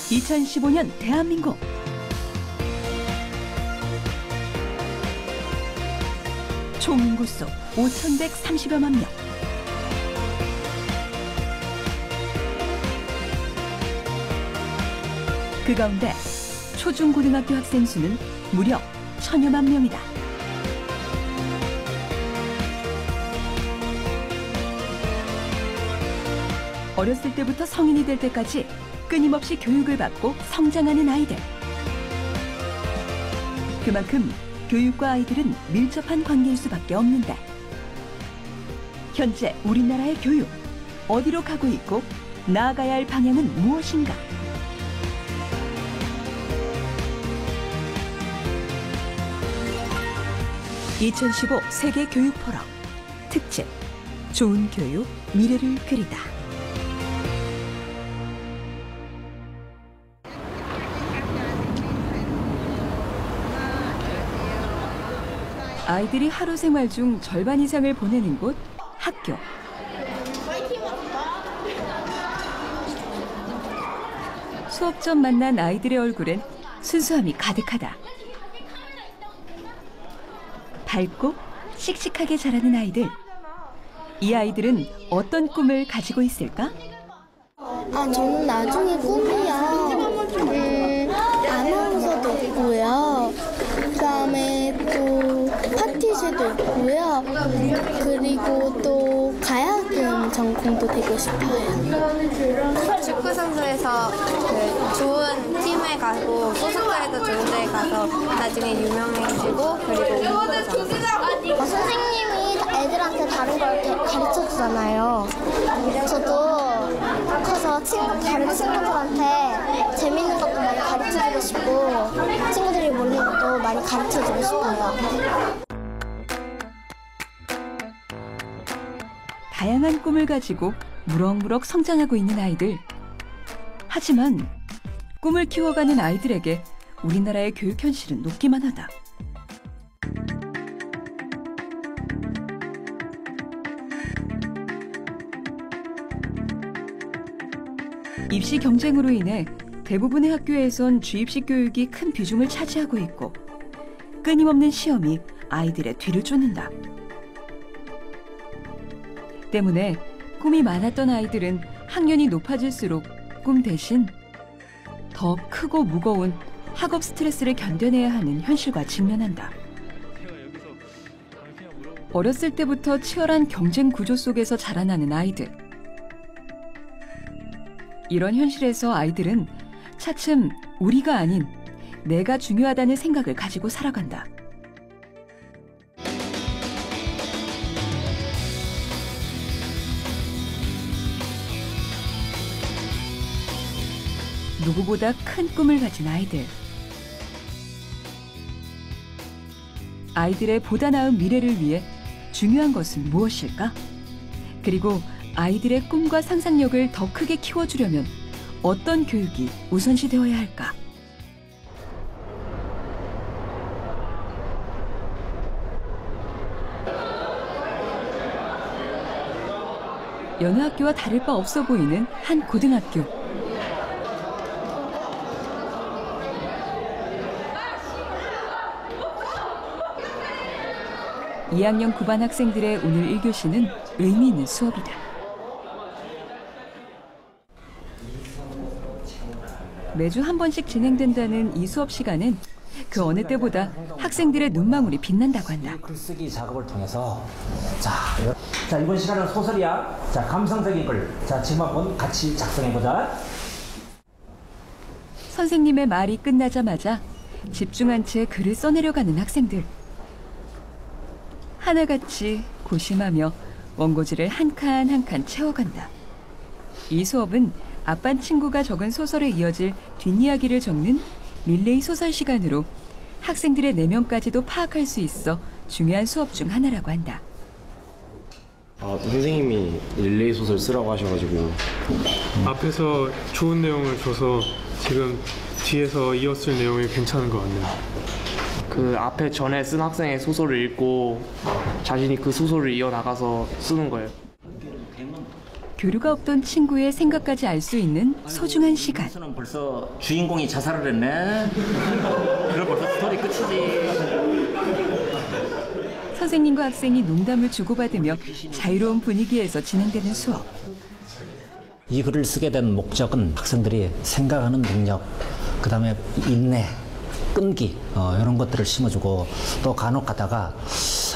2015년 대한민국. 총 인구수 5,130여만 명. 그 가운데 초중고등학교 학생 수는 무려 1,000여만 명이다. 어렸을 때부터 성인이 될 때까지 끊임없이 교육을 받고 성장하는 아이들. 그만큼 교육과 아이들은 밀접한 관계일 수밖에 없는데, 현재 우리나라의 교육, 어디로 가고 있고 나아가야 할 방향은 무엇인가? (2015) 세계교육포럼 특집 좋은 교육, 미래를 그리다. 아이들이 하루 생활 중 절반 이상을 보내는 곳, 학교. 수업 전 만난 아이들의 얼굴엔 순수함이 가득하다. 밝고 씩씩하게 자라는 아이들. 이 아이들은 어떤 꿈을 가지고 있을까? 저는 나중에 꿈이요. 아나운서도 있고요. 그다음에 또 파티제도 있고요. 그리고 또 가야금 전공도 되고 싶어요. 축구 선수에서 좋은 팀에 가고 소속사에도 좋은 데에 가서 나중에 유명해지고 그리고 운동도 잘하고. 선생님이 애들한테 다른 걸 가르쳐 주잖아요. 저도 커서 다른 친구들한테 재밌는 것도 많이 가르쳐 주고 싶고 친구들이 모르는 것도 많이 가르쳐 주고 싶어요. 다양한 꿈을 가지고 무럭무럭 성장하고 있는 아이들. 하지만 꿈을 키워가는 아이들에게 우리나라의 교육 현실은 높기만 하다. 입시 경쟁으로 인해 대부분의 학교에선 주입식 교육이 큰 비중을 차지하고 있고, 끊임없는 시험이 아이들의 뒤를 쫓는다. 때문에 꿈이 많았던 아이들은 학년이 높아질수록 꿈 대신 더 크고 무거운 학업 스트레스를 견뎌내야 하는 현실과 직면한다. 어렸을 때부터 치열한 경쟁 구조 속에서 자라나는 아이들. 이런 현실에서 아이들은 차츰 우리가 아닌 내가 중요하다는 생각을 가지고 살아간다. 누구보다 큰 꿈을 가진 아이들. 아이들의 보다 나은 미래를 위해 중요한 것은 무엇일까? 그리고 아이들의 꿈과 상상력을 더 크게 키워주려면 어떤 교육이 우선시되어야 할까? 여느 학교와 다를 바 없어 보이는 한 고등학교. (2학년 9반) 학생들의 오늘 1교시는 의미 있는 수업이다. 매주 한 번씩 진행된다는 이 수업 시간은 그 어느 때보다 학생들의 눈망울이 빛난다고 한다. 글쓰기 작업을 통해서 자 이번 시간은 소설이야. 자 감성적인 글. 자 지금 한번 같이 작성해보자. 선생님의 말이 끝나자마자 집중한 채 글을 써내려가는 학생들. 하나같이 고심하며 원고지를 한 칸 한 칸 채워간다. 이 수업은 앞반 친구가 적은 소설에 이어질 뒷이야기를 적는 릴레이 소설 시간으로 학생들의 내면까지도 파악할 수 있어 중요한 수업 중 하나라고 한다. 선생님이 릴레이 소설 쓰라고 하셔가지고 앞에서 좋은 내용을 줘서 지금 뒤에서 이어쓸 내용이 괜찮은 것 같네요. 그 앞에 전에 쓴 학생의 소설을 읽고 자신이 그 소설을 이어나가서 쓰는 거예요. 교류가 없던 친구의 생각까지 알 수 있는 소중한 시간. 는 벌써 주인공이 자살을 했네. 그럼 벌써 스토리 끝이지. 선생님과 학생이 농담을 주고받으며 자유로운 분위기에서 진행되는 수업. 이 글을 쓰게 된 목적은 학생들이 생각하는 능력, 그다음에 인내, 끈기 이런 것들을 심어주고, 또 간혹 가다가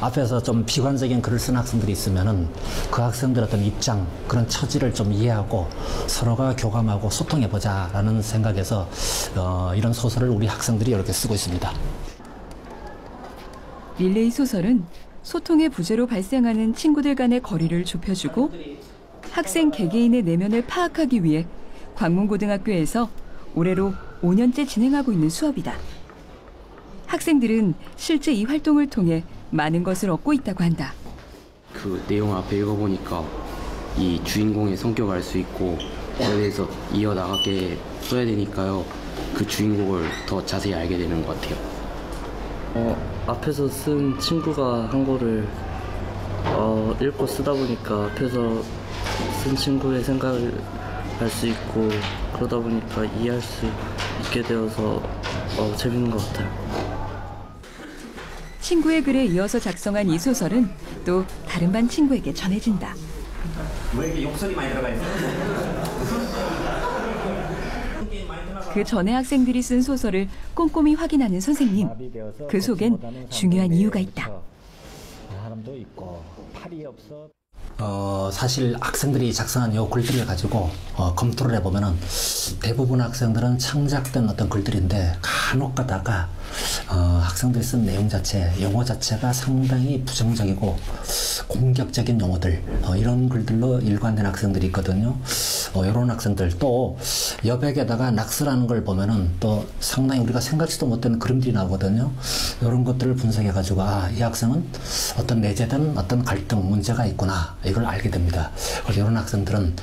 앞에서 좀 비관적인 글을 쓴 학생들이 있으면은 그 학생들의 어떤 입장, 그런 처지를 좀 이해하고 서로가 교감하고 소통해보자라는 생각에서 이런 소설을 우리 학생들이 이렇게 쓰고 있습니다. 릴레이 소설은 소통의 부재로 발생하는 친구들 간의 거리를 좁혀주고 학생 개개인의 내면을 파악하기 위해 광문고등학교에서 올해로 5년째 진행하고 있는 수업이다. 학생들은 실제 이 활동을 통해 많은 것을 얻고 있다고 한다. 그 내용 앞에 읽어보니까 이 주인공의 성격을 알 수 있고 그에 대해서 이어나가게 써야 되니까요. 그 주인공을 더 자세히 알게 되는 것 같아요. 앞에서 쓴 친구가 한 거를 읽고 쓰다 보니까 앞에서 쓴 친구의 생각을 알 수 있고, 그러다 보니까 이해할 수 있게 되어서 재밌는 것 같아요. 친구의 글에 이어서 작성한 이 소설은 또 다른 반 친구에게 전해진다. 왜 이렇게 욕설이 많이 들어가 있어? 그 전에 학생들이 쓴 소설을 꼼꼼히 확인하는 선생님. 그 속엔 중요한 이유가 있다. 사람도 있고 팔이 없어. 사실 학생들이 작성한 이 글들을 가지고 검토를 해보면은 대부분 학생들은 창작된 어떤 글들인데, 간혹 가다가 학생들이 쓴 내용 자체, 용어 자체가 상당히 부정적이고 공격적인 용어들, 이런 글들로 일관된 학생들이 있거든요. 이런 학생들, 또 여백에다가 낙서라는 걸 보면은 또 상당히 우리가 생각지도 못하는 그림들이 나오거든요. 이런 것들을 분석해가지고 이 학생은 어떤 내재된 어떤 갈등, 문제가 있구나, 이걸 알게 됩니다. 그래서 이런 학생들은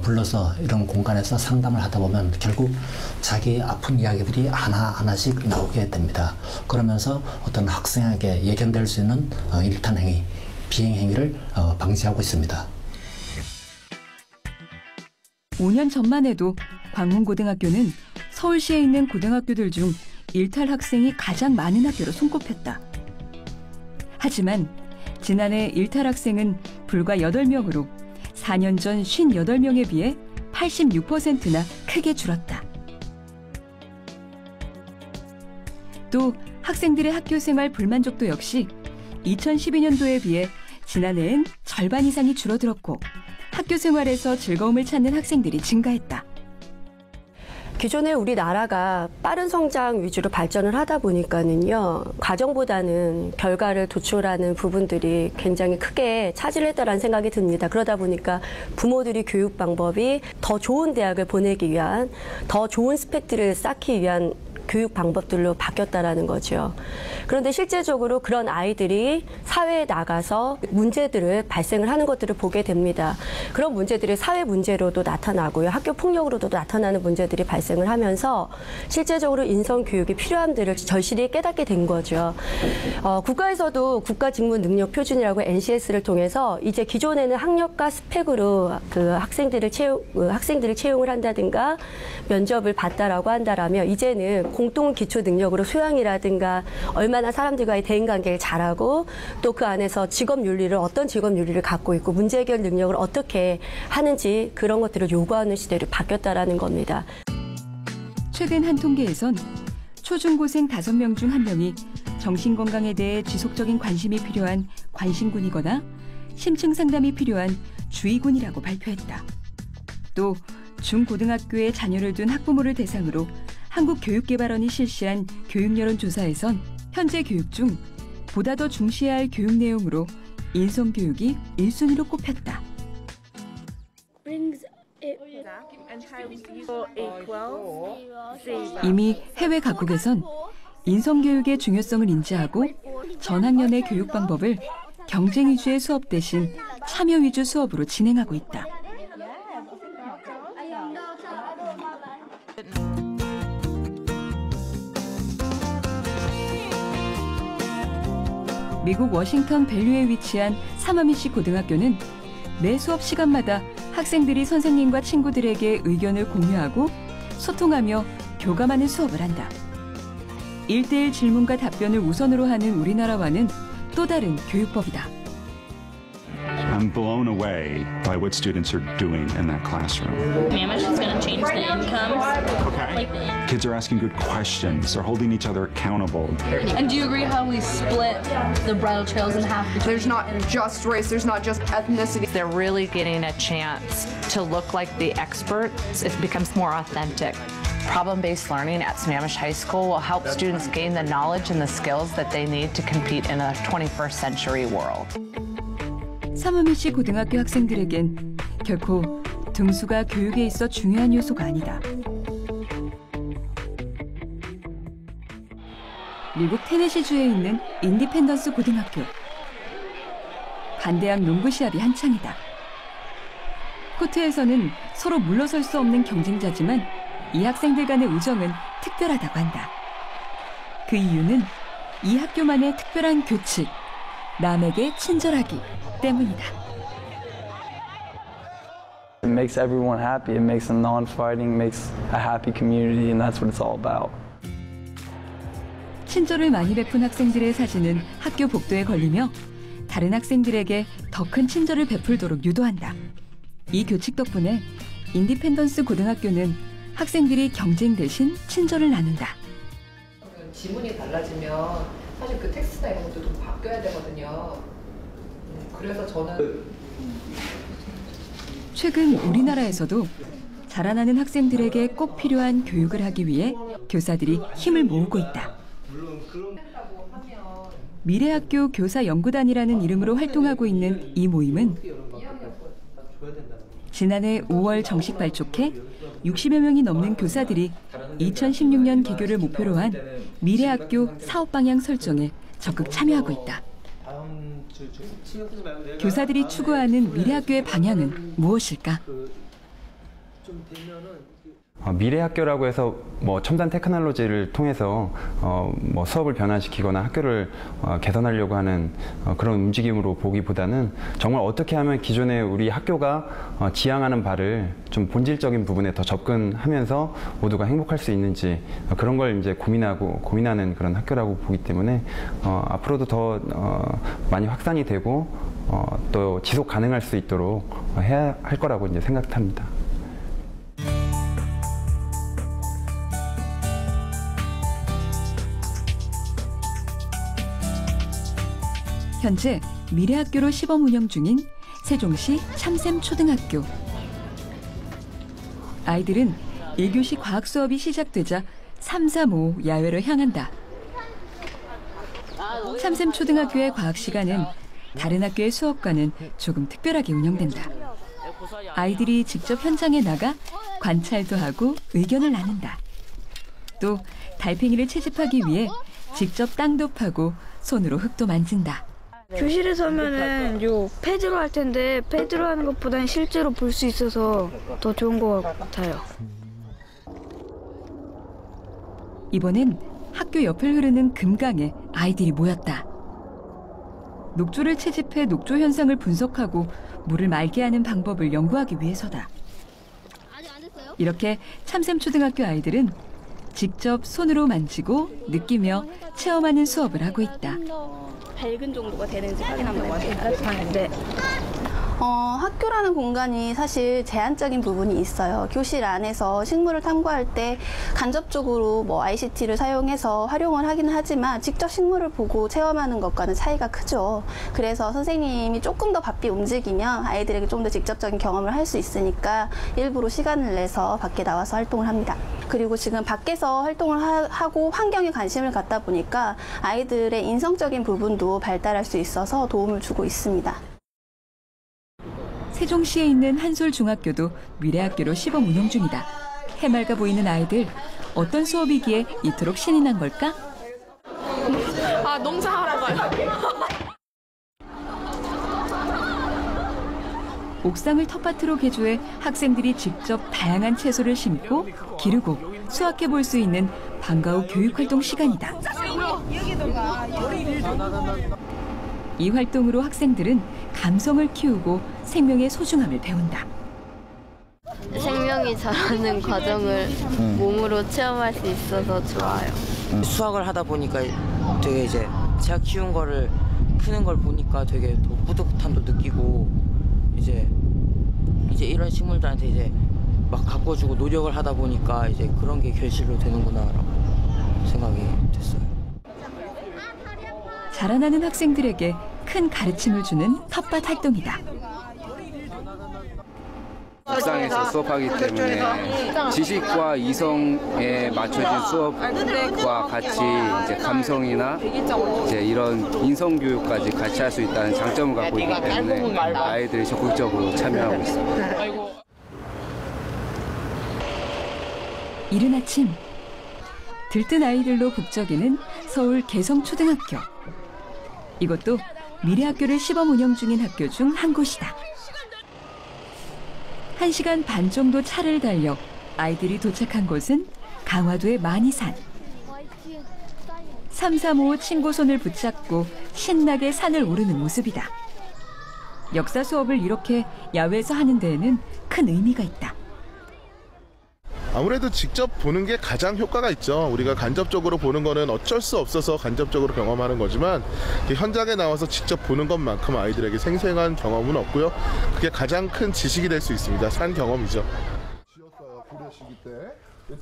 불러서 이런 공간에서 상담을 하다 보면 결국 자기 아픈 이야기들이 하나하나씩 나오게 됩니다. 그러면서 어떤 학생에게 예견될 수 있는 일탄행위, 비행행위를 방지하고 있습니다. 5년 전만 해도 광문고등학교는 서울시에 있는 고등학교들 중 일탈 학생이 가장 많은 학교로 손꼽혔다. 하지만 지난해 일탈 학생은 불과 8명으로 4년 전 58명에 비해 86%나 크게 줄었다. 또 학생들의 학교 생활 불만족도 역시 2012년도에 비해 지난해엔 절반 이상이 줄어들었고 학교 생활에서 즐거움을 찾는 학생들이 증가했다. 기존에 우리나라가 빠른 성장 위주로 발전을 하다 보니까는요, 과정보다는 결과를 도출하는 부분들이 굉장히 크게 차지했다라는 생각이 듭니다. 그러다 보니까 부모들이 교육 방법이 더 좋은 대학을 보내기 위한, 더 좋은 스펙들을 쌓기 위한 교육 방법들로 바뀌었다라는 거죠. 그런데 실제적으로 그런 아이들이 사회에 나가서 문제들을 발생을 하는 것들을 보게 됩니다. 그런 문제들이 사회 문제로도 나타나고요. 학교 폭력으로도 나타나는 문제들이 발생을 하면서 실제적으로 인성 교육이 필요함들을 절실히 깨닫게 된 거죠. 국가에서도 국가직무능력표준이라고 NCS를 통해서 이제 기존에는 학력과 스펙으로 그 학생들을 채용을 한다든가 면접을 봤다라고 한다라면 이제는 공동 기초 능력으로 소양이라든가 얼마나 사람들과의 대인관계를 잘하고 또 그 안에서 직업 윤리를 어떤 직업 윤리를 갖고 있고 문제 해결 능력을 어떻게 하는지 그런 것들을 요구하는 시대로 바뀌었다라는 겁니다. 최근 한 통계에선 초중고생 5명 중 1명이 정신건강에 대해 지속적인 관심이 필요한 관심군이거나 심층 상담이 필요한 주의군이라고 발표했다. 또 중고등학교에 자녀를 둔 학부모를 대상으로 한국교육개발원이 실시한 교육여론조사에선 현재 교육 중 보다 더 중시해야 할 교육 내용으로 인성교육이 1순위로 꼽혔다. 이미 해외 각국에선 인성교육의 중요성을 인지하고 전학년의 교육 방법을 경쟁 위주의 수업 대신 참여 위주 수업으로 진행하고 있다. 미국 워싱턴 밸류에 위치한 사마미시 고등학교는 매 수업 시간마다 학생들이 선생님과 친구들에게 의견을 공유하고 소통하며 교감하는 수업을 한다. 1대1 질문과 답변을 우선으로 하는 우리나라와는 또 다른 교육법이다. I'm blown away by what students are doing in that classroom. Mamish is going to change the incomes. Okay. Kids are asking good questions. They're holding each other accountable. And do you agree how we split the bridal trails in half? There's not just race, there's not just ethnicity. They're really getting a chance to look like the experts. It becomes more authentic. Problem-based learning at Sammamish High School will help students gain the knowledge and the skills that they need to compete in a 21st century world. 사마미시 고등학교 학생들에겐 결코 등수가 교육에 있어 중요한 요소가 아니다. 미국 테네시주에 있는 인디펜던스 고등학교. 반대항 농구 시합이 한창이다. 코트에서는 서로 물러설 수 없는 경쟁자지만 이 학생들 간의 우정은 특별하다고 한다. 그 이유는 이 학교만의 특별한 규칙, 남에게 친절하기 때문이다. It makes everyone happy. It makes a non-fighting, makes a happy community, and that's what it's all about. 친절을 많이 베푼 학생들의 사진은 학교 복도에 걸리며 다른 학생들에게 더 큰 친절을 베풀도록 유도한다. 이 규칙 덕분에 인디펜던스 고등학교는 학생들이 경쟁 대신 친절을 나눈다. 지문이 달라지면 사실 그 텍스트나 이런 것도 좀 바뀌어야 되거든요. 그래서 저는 최근 우리나라에서도 자라나는 학생들에게 꼭 필요한 교육을 하기 위해 교사들이 힘을 모으고 있다. 미래학교 교사연구단이라는 이름으로 활동하고 있는 이 모임은 지난해 5월 정식 발족해 60여 명이 넘는 교사들이 2016년 개교를 목표로 한 미래학교 사업 방향 설정에 적극 참여하고 있다. 교사들이 추구하는 미래학교의 방향은 무엇일까? 미래학교라고 해서 첨단 테크놀로지를 통해서 수업을 변화시키거나 학교를 개선하려고 하는 그런 움직임으로 보기보다는 정말 어떻게 하면 기존의 우리 학교가 지향하는 바를 좀 본질적인 부분에 더 접근하면서 모두가 행복할 수 있는지 그런 걸 이제 고민하는 그런 학교라고 보기 때문에 앞으로도 더 많이 확산이 되고 또 지속 가능할 수 있도록 해야 할 거라고 이제 생각합니다. 현재 미래학교로 시범 운영 중인 세종시 참샘초등학교. 아이들은 1교시 과학 수업이 시작되자 3, 4, 5 야외로 향한다. 참샘초등학교의 과학 시간은 다른 학교의 수업과는 조금 특별하게 운영된다. 아이들이 직접 현장에 나가 관찰도 하고 의견을 나눈다. 또 달팽이를 채집하기 위해 직접 땅도 파고 손으로 흙도 만진다. 교실에서 하면은 요 패드로 할 텐데 패드로 하는 것보다는 실제로 볼 수 있어서 더 좋은 것 같아요. 이번엔 학교 옆을 흐르는 금강에 아이들이 모였다. 녹조를 채집해 녹조 현상을 분석하고 물을 맑게 하는 방법을 연구하기 위해서다. 이렇게 참샘초등학교 아이들은 직접 손으로 만지고 느끼며 체험하는 수업을 하고 있다. 밝은 정도가 되는지 확인한다고 하는데 학교라는 공간이 사실 제한적인 부분이 있어요. 교실 안에서 식물을 탐구할 때 간접적으로 ICT를 사용해서 활용을 하기는 하지만 직접 식물을 보고 체험하는 것과는 차이가 크죠. 그래서 선생님이 조금 더 바삐 움직이면 아이들에게 좀 더 직접적인 경험을 할 수 있으니까 일부러 시간을 내서 밖에 나와서 활동을 합니다. 그리고 지금 밖에서 활동을 하고 환경에 관심을 갖다 보니까 아이들의 인성적인 부분도 발달할 수 있어서 도움을 주고 있습니다. 세종시에 있는 한솔중학교도 미래학교로 시범 운영 중이다. 해맑아 보이는 아이들, 어떤 수업이기에 이토록 신이 난 걸까? 농사하러 가요. 옥상을 텃밭으로 개조해 학생들이 직접 다양한 채소를 심고 기르고 수확해 볼 수 있는 방과 후 교육활동 시간이다. 이 활동으로 학생들은 감성을 키우고 생명의 소중함을 배운다. 성장이 잘하는 과정을 몸으로 체험할 수 있어서 좋아요. 수학을 하다 보니까 되게 이제 제가 키운 거를 크는 걸 보니까 되게 더 뿌듯함도 느끼고 이제 이런 식물들한테 이제 막 가꿔주고 노력을 하다 보니까 이제 그런 게 결실로 되는구나라고 생각이 됐어요. 자라나는 학생들에게 큰 가르침을 주는 텃밭 활동이다. 옥상에서 수업하기 때문에 지식과 이성에 맞춰진 수업과 같이 이제 감성이나 이제 이런 인성 교육까지 같이 할 수 있다는 장점을 갖고 있기 때문에 아이들이 적극적으로 참여하고 있습니다. 이른 아침 들뜬 아이들로 북적이는 서울 개성초등학교. 이것도 미래학교를 시범 운영 중인 학교 중 한 곳이다. 1시간 반 정도 차를 달려 아이들이 도착한 곳은 강화도의 만이산. 335 친구 손을 붙잡고 신나게 산을 오르는 모습이다. 역사 수업을 이렇게 야외에서 하는 데에는 큰 의미가 있다. 아무래도 직접 보는 게 가장 효과가 있죠. 우리가 간접적으로 보는 거는 어쩔 수 없어서 간접적으로 경험하는 거지만 현장에 나와서 직접 보는 것만큼 아이들에게 생생한 경험은 없고요. 그게 가장 큰 지식이 될 수 있습니다. 산 경험이죠.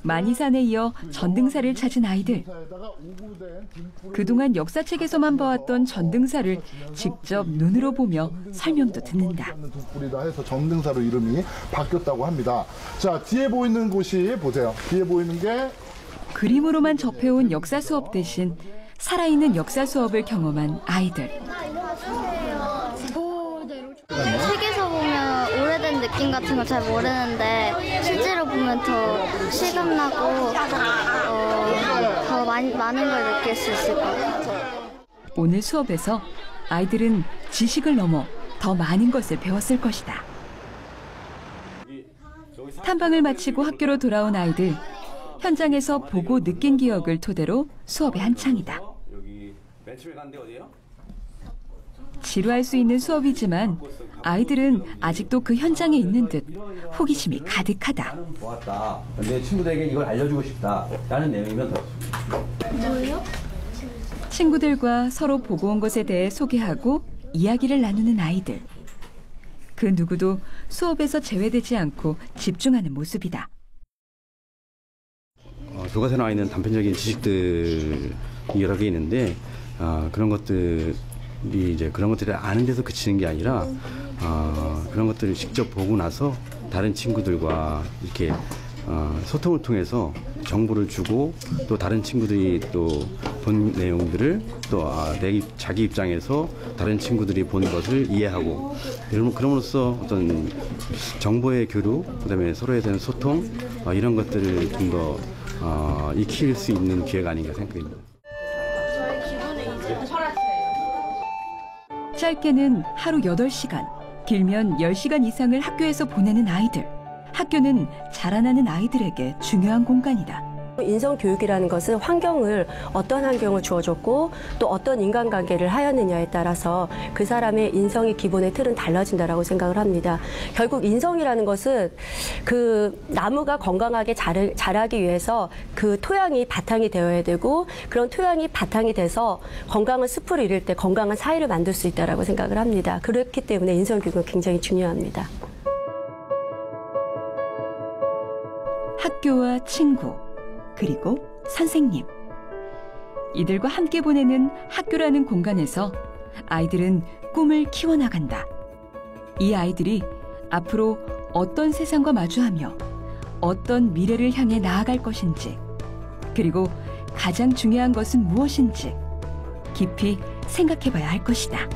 만이산에 이어 전등사를 찾은 아이들. 그동안 역사책에서만 봐왔던 전등사를 직접 눈으로 보며 설명도 듣는다. 독불이다 해서 전등사로 이름이 바뀌었다고 합니다. 자, 뒤에 보이는 곳이 보세요. 뒤에 보이는 게 그림으로만 접해온 역사 수업 대신 살아있는 역사 수업을 경험한 아이들. 책에서 보면 오래된 느낌 같은 거 잘 모르는데 실제로 보면 더 실감나고 더 많은 걸 느낄 수 있을 것 같아요. 오늘 수업에서 아이들은 지식을 넘어 더 많은 것을 배웠을 것이다. 탐방을 마치고 학교로 돌아온 아이들. 현장에서 보고 느낀 기억을 토대로 수업에 한창이다. 지루할 수 있는 수업이지만 아이들은 아직도 그 현장에 있는 듯 호기심이 가득하다. 좋았다. 내 친구들에게 이걸 알려주고 싶다라는 내용이면 더. 뭐요? 친구들과 서로 보고 온 것에 대해 소개하고 이야기를 나누는 아이들. 그 누구도 수업에서 제외되지 않고 집중하는 모습이다. 교과서에 나와 있는 단편적인 지식들이 여러 개 있는데 그런 것들이 이제 그런 것들을 아는 데서 그치는 게 아니라 그런 것들을 직접 보고 나서 다른 친구들과 이렇게 소통을 통해서 정보를 주고 또 다른 친구들이 또 본 내용들을 또 자기 입장에서 다른 친구들이 본 것을 이해하고 그럼으로써 어떤 정보의 교류, 그다음에 서로에 대한 소통 이런 것들을 좀 더 익힐 수 있는 기회가 아닌가 생각합니다. 짧게는 하루 8시간, 길면 10시간 이상을 학교에서 보내는 아이들. 학교는 자라나는 아이들에게 중요한 공간이다. 인성교육이라는 것은 어떤 환경을 주어줬고 또 어떤 인간관계를 하였느냐에 따라서 그 사람의 인성의 기본의 틀은 달라진다라고 생각을 합니다. 결국 인성이라는 것은 그 나무가 건강하게 자라기 위해서 그 토양이 바탕이 되어야 되고 그런 토양이 바탕이 돼서 건강한 숲을 이룰 때 건강한 사회를 만들 수 있다라고 생각을 합니다. 그렇기 때문에 인성교육은 굉장히 중요합니다. 학교와 친구, 그리고 선생님. 이들과 함께 보내는 학교라는 공간에서 아이들은 꿈을 키워나간다. 이 아이들이 앞으로 어떤 세상과 마주하며 어떤 미래를 향해 나아갈 것인지, 그리고 가장 중요한 것은 무엇인지 깊이 생각해봐야 할 것이다.